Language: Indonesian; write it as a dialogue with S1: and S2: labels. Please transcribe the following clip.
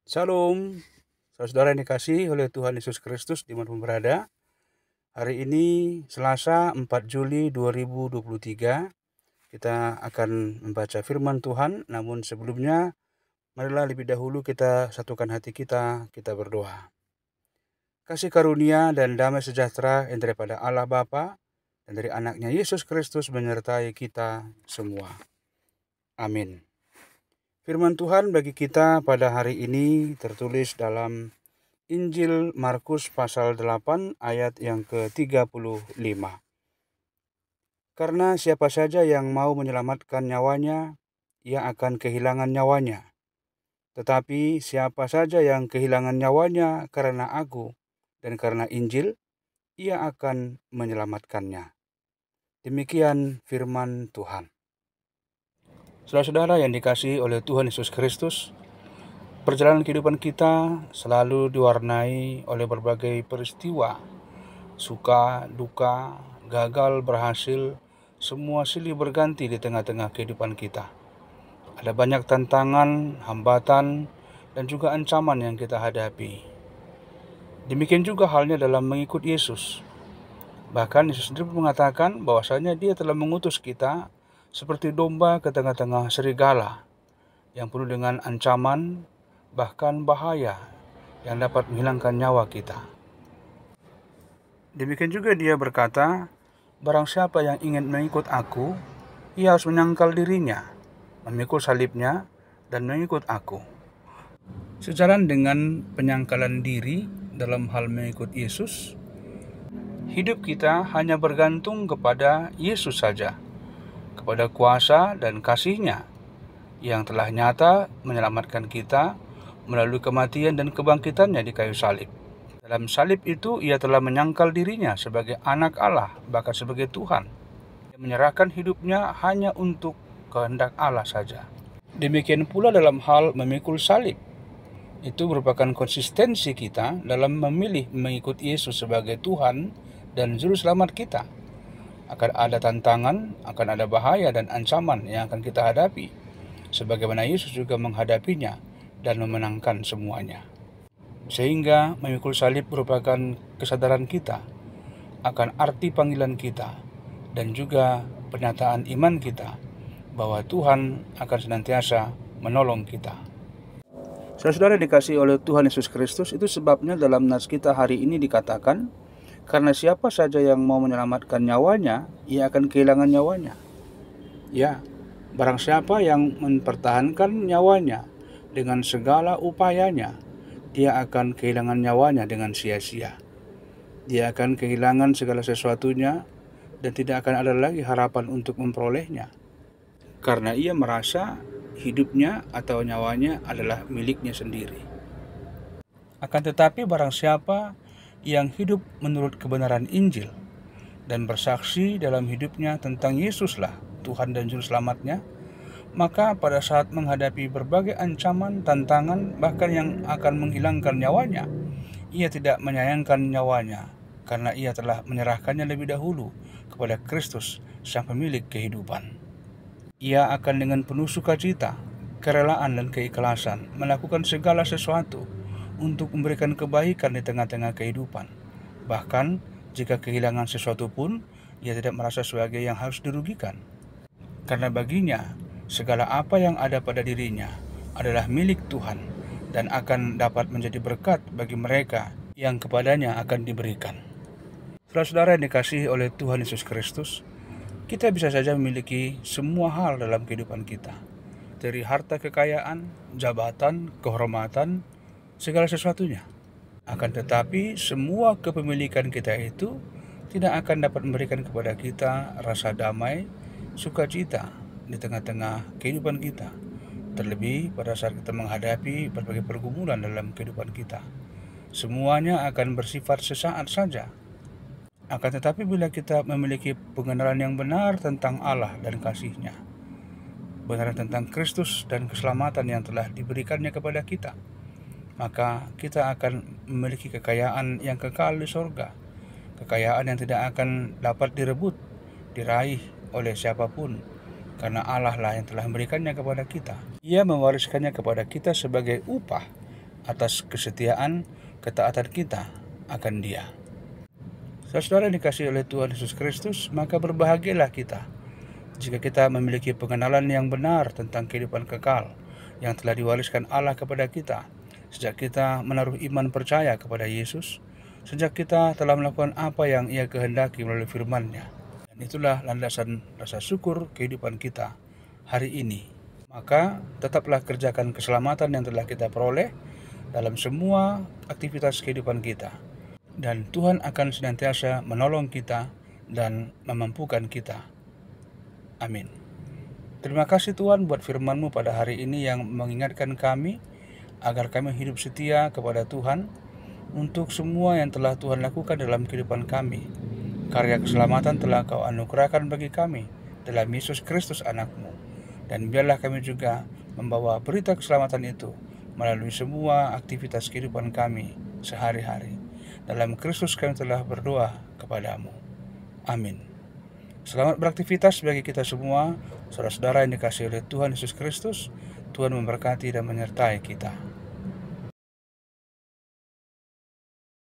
S1: Shalom, saudara yang dikasihi oleh Tuhan Yesus Kristus dimanapun berada. Hari ini Selasa 4 Juli 2023, kita akan membaca firman Tuhan. Namun sebelumnya, marilah lebih dahulu kita satukan hati kita berdoa. Kasih karunia dan damai sejahtera yang daripada Allah Bapa dan dari anaknya Yesus Kristus menyertai kita semua. Amin. Firman Tuhan bagi kita pada hari ini tertulis dalam Injil Markus pasal 8 ayat yang ke-35. Karena siapa saja yang mau menyelamatkan nyawanya, ia akan kehilangan nyawanya. Tetapi siapa saja yang kehilangan nyawanya karena aku dan karena Injil, ia akan menyelamatkannya. Demikian firman Tuhan. Saudara-saudara yang dikasihi oleh Tuhan Yesus Kristus, perjalanan kehidupan kita selalu diwarnai oleh berbagai peristiwa, suka, duka, gagal, berhasil, semua silih berganti di tengah-tengah kehidupan kita. Ada banyak tantangan, hambatan, dan juga ancaman yang kita hadapi. Demikian juga halnya dalam mengikut Yesus. Bahkan Yesus sendiri mengatakan bahwasanya Dia telah mengutus kita seperti domba ke tengah-tengah serigala yang penuh dengan ancaman, bahkan bahaya yang dapat menghilangkan nyawa kita. Demikian juga Dia berkata, barang siapa yang ingin mengikut aku, ia harus menyangkal dirinya, memikul salibnya, dan mengikut aku. Sejalan dengan penyangkalan diri dalam hal mengikut Yesus, hidup kita hanya bergantung kepada Yesus saja, kepada kuasa dan kasih-Nya yang telah nyata menyelamatkan kita melalui kematian dan kebangkitan-Nya di kayu salib. Dalam salib itu ia telah menyangkal dirinya sebagai anak Allah, bahkan sebagai Tuhan. Ia menyerahkan hidupnya hanya untuk kehendak Allah saja. Demikian pula dalam hal memikul salib. Itu merupakan konsistensi kita dalam memilih mengikut Yesus sebagai Tuhan dan Juru Selamat kita. Akan ada tantangan, akan ada bahaya dan ancaman yang akan kita hadapi, sebagaimana Yesus juga menghadapinya dan memenangkan semuanya. Sehingga memikul salib merupakan kesadaran kita akan arti panggilan kita dan juga pernyataan iman kita bahwa Tuhan akan senantiasa menolong kita. Saudara dikasihi oleh Tuhan Yesus Kristus, itu sebabnya dalam nas kita hari ini dikatakan, karena siapa saja yang mau menyelamatkan nyawanya, ia akan kehilangan nyawanya. Ya, barang siapa yang mempertahankan nyawanya dengan segala upayanya, dia akan kehilangan nyawanya dengan sia-sia. Dia akan kehilangan segala sesuatunya dan tidak akan ada lagi harapan untuk memperolehnya. Karena ia merasa hidupnya atau nyawanya adalah miliknya sendiri. Akan tetapi barang siapa yang hidup menurut kebenaran Injil dan bersaksi dalam hidupnya tentang Yesuslah Tuhan dan Juru Selamatnya, maka pada saat menghadapi berbagai ancaman, tantangan, bahkan yang akan menghilangkan nyawanya, ia tidak menyayangkan nyawanya, karena ia telah menyerahkannya lebih dahulu kepada Kristus, Sang Pemilik kehidupan. Ia akan dengan penuh sukacita, kerelaan dan keikhlasan melakukan segala sesuatu untuk memberikan kebaikan di tengah-tengah kehidupan. Bahkan jika kehilangan sesuatu pun, ia tidak merasa sebagai yang harus dirugikan. Karena baginya, segala apa yang ada pada dirinya adalah milik Tuhan dan akan dapat menjadi berkat bagi mereka yang kepadanya akan diberikan. Saudara-saudara yang dikasihi oleh Tuhan Yesus Kristus, kita bisa saja memiliki semua hal dalam kehidupan kita. Dari harta kekayaan, jabatan, kehormatan, segala sesuatunya. Akan tetapi semua kepemilikan kita itu tidak akan dapat memberikan kepada kita rasa damai, sukacita di tengah-tengah kehidupan kita. Terlebih pada saat kita menghadapi berbagai pergumulan dalam kehidupan kita. Semuanya akan bersifat sesaat saja. Akan tetapi bila kita memiliki pengenalan yang benar tentang Allah dan kasih-Nya, benar tentang Kristus dan keselamatan yang telah diberikannya kepada kita, maka kita akan memiliki kekayaan yang kekal di surga. Kekayaan yang tidak akan dapat direbut, diraih oleh siapapun, karena Allah lah yang telah memberikannya kepada kita. Ia mewariskannya kepada kita sebagai upah atas kesetiaan, ketaatan kita akan Dia. Saudara dikasihi oleh Tuhan Yesus Kristus, maka berbahagialah kita jika kita memiliki pengenalan yang benar tentang kehidupan kekal yang telah diwariskan Allah kepada kita sejak kita menaruh iman percaya kepada Yesus, sejak kita telah melakukan apa yang Ia kehendaki melalui firman-Nya. Dan itulah landasan rasa syukur kehidupan kita hari ini. Maka tetaplah kerjakan keselamatan yang telah kita peroleh dalam semua aktivitas kehidupan kita. Dan Tuhan akan senantiasa menolong kita dan memampukan kita. Amin. Terima kasih Tuhan buat firman-Mu pada hari ini yang mengingatkan kami agar kami hidup setia kepada Tuhan untuk semua yang telah Tuhan lakukan dalam kehidupan kami. Karya keselamatan telah Kau anugerahkan bagi kami dalam Yesus Kristus anak-Mu. Dan biarlah kami juga membawa berita keselamatan itu melalui semua aktivitas kehidupan kami sehari-hari. Dalam Kristus kami telah berdoa kepadamu. Amin. Selamat beraktivitas bagi kita semua, saudara-saudara yang dikasihi oleh Tuhan Yesus Kristus. Tuhan memberkati dan menyertai kita.